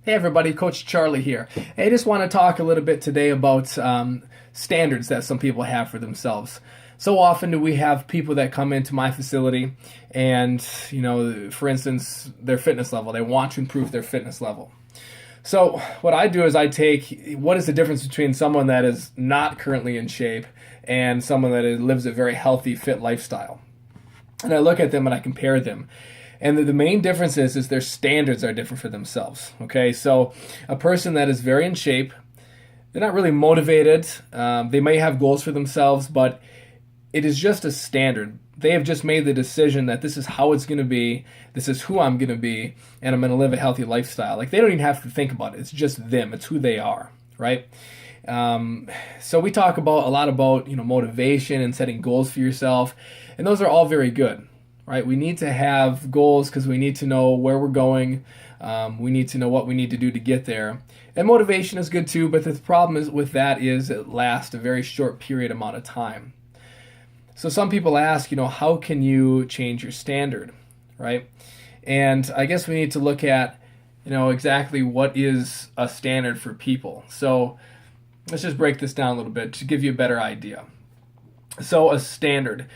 Hey everybody, Coach Charlie here. Hey, I just want to talk a little bit today about standards that some people have for themselves. So often do we have people that come into my facility and, for instance, their fitness level. They want to improve their fitness level. So what I do is I take what is the difference between someone that is not currently in shape and someone that lives a very healthy, fit lifestyle. And I look at them and I compare them. And the main difference is their standards are different for themselves. Okay, so a person that is very in shape, they're not really motivated. They may have goals for themselves, but it is just a standard. They have just made the decision that this is how it's going to be, this is who I'm going to be, and I'm going to live a healthy lifestyle. Like, they don't even have to think about it. It's just them. It's who they are, right? So we talk about a lot about motivation and setting goals for yourself, and those are all very good. Right? We need to have goals because we need to know where we're going. We need to know what we need to do to get there. And motivation is good too, but the problem with that is it lasts a very short period amount of time. So some people ask, how can you change your standard, right? And I guess we need to look at, exactly what is a standard for people. So let's just break this down a little bit to give you a better idea. So a standard.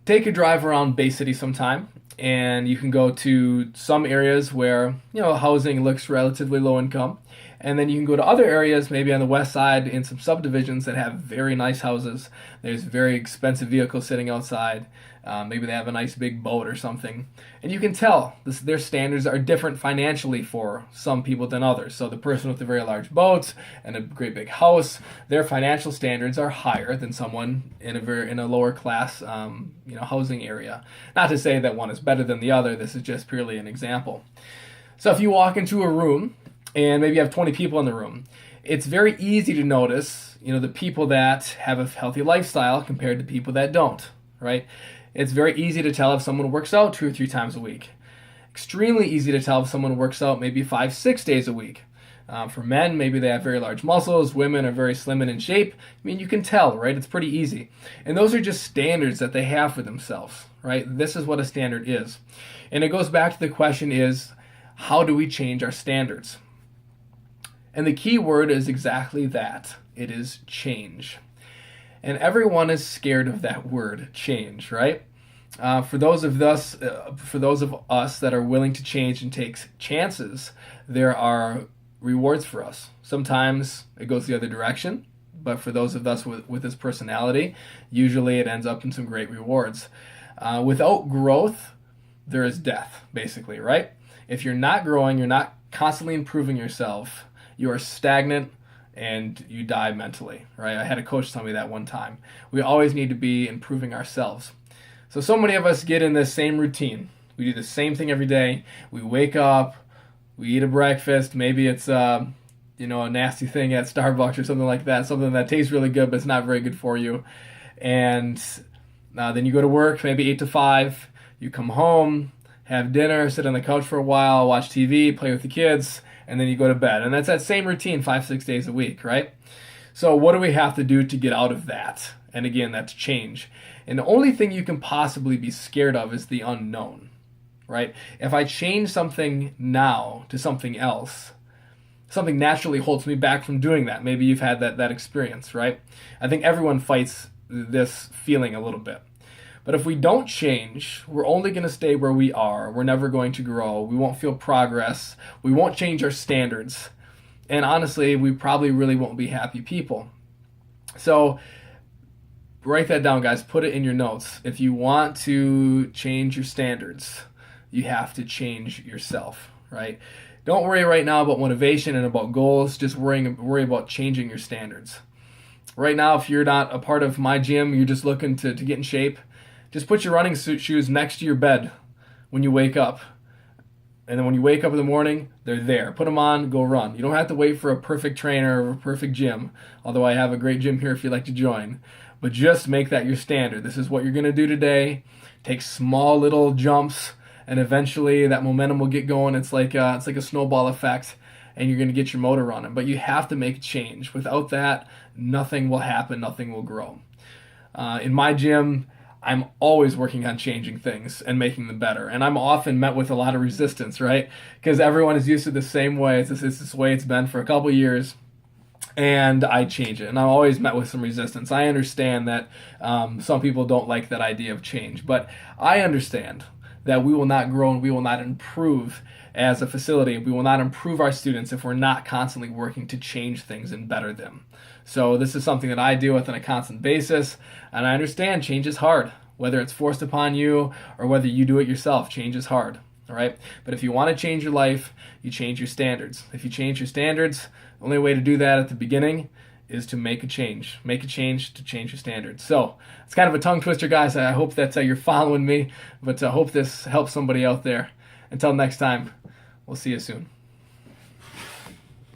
Take a drive around Bay City sometime, and you can go to some areas where housing looks relatively low income, and then you can go to other areas, maybe on the west side in some subdivisions that have very nice houses. There's very expensive vehicles sitting outside. Maybe they have a nice big boat or something, and you can tell their standards are different financially for some people than others. So the person with a very large boat and a great big house, their financial standards are higher than someone in a lower class housing area. Not to say that one is better than the other. This is just purely an example. So if you walk into a room and maybe you have 20 people in the room, it's very easy to notice the people that have a healthy lifestyle compared to people that don't, right? It's very easy to tell if someone works out 2 or 3 times a week. Extremely easy to tell if someone works out maybe 5-6 days a week. For men, maybe they have very large muscles. Women are very slim and in shape. I mean, you can tell, right? It's pretty easy. And those are just standards that they have for themselves, right? This is what a standard is. And it goes back to the question is, how do we change our standards? And the key word is exactly that. It is change. And everyone is scared of that word, change, right? For those of us that are willing to change and take chances, there are rewards for us. Sometimes it goes the other direction, but for those of us with this personality, usually it ends up in some great rewards. Without growth, there is death, basically, right? If you're not growing, you're not constantly improving yourself, you are stagnant, and you die mentally, right? I had a coach tell me that one time. We always need to be improving ourselves. So many of us get in this same routine. We do the same thing every day. We wake up, we eat a breakfast. Maybe it's a nasty thing at Starbucks or something like that, something that tastes really good but it's not very good for you. And then you go to work, maybe 8 to 5. You come home, have dinner, sit on the couch for a while, watch TV, play with the kids, and then you go to bed. And that's that same routine 5-6 days a week, right? So what do we have to do to get out of that? And again, that's change. And the only thing you can possibly be scared of is the unknown, right? If I change something now to something else, something naturally holds me back from doing that. Maybe you've had that experience, right? I think everyone fights this feeling a little bit. But if we don't change, we're only going to stay where we are. We're never going to grow. We won't feel progress. We won't change our standards. And honestly, we probably really won't be happy people. So write that down, guys. Put it in your notes. If you want to change your standards, you have to change yourself, right? Don't worry right now about motivation and about goals. Just worry about changing your standards. Right now, if you're not a part of my gym, you're just looking to get in shape, just put your running shoes next to your bed when you wake up. And then when you wake up in the morning, they're there. Put them on, go run. You don't have to wait for a perfect trainer or a perfect gym, although I have a great gym here if you'd like to join. But just make that your standard. This is what you're going to do today. Take small little jumps, and eventually that momentum will get going. It's like a snowball effect, and you're going to get your motor running. But you have to make a change. Without that, nothing will happen. Nothing will grow. In my gym, I'm always working on changing things and making them better. And I'm often met with a lot of resistance, right? Because everyone is used to the same way. It's this way it's been for a couple years. And I change it. And I'm always met with some resistance. I understand that some people don't like that idea of change. But I understand that we will not grow and we will not improve as a facility. We will not improve our students if we're not constantly working to change things and better them. So this is something that I deal with on a constant basis, and I understand change is hard. Whether it's forced upon you or whether you do it yourself, change is hard. All right? But if you want to change your life, you change your standards. If you change your standards, the only way to do that at the beginning is to make a change. Make a change to change your standards. So it's kind of a tongue twister, guys. I hope that you're following me, but I hope this helps somebody out there. Until next time, we'll see you soon.